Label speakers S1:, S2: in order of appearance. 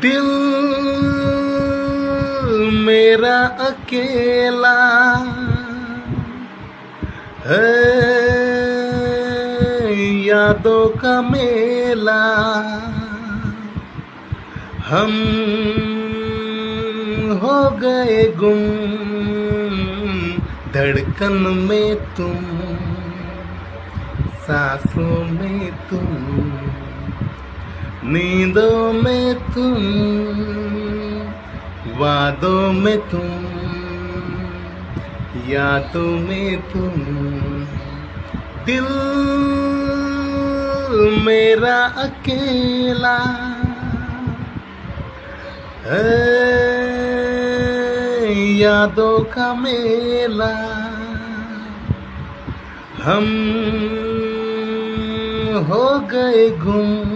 S1: दिल मेरा अकेला है, यादों का मेला। हम हो गए गुम, धड़कन में तुम, सांसों में तुम, नींदों में तुम, वादों में तुम, यादों में तुम। दिल मेरा अकेला है, यादों का मेला। हम हो गए गुम,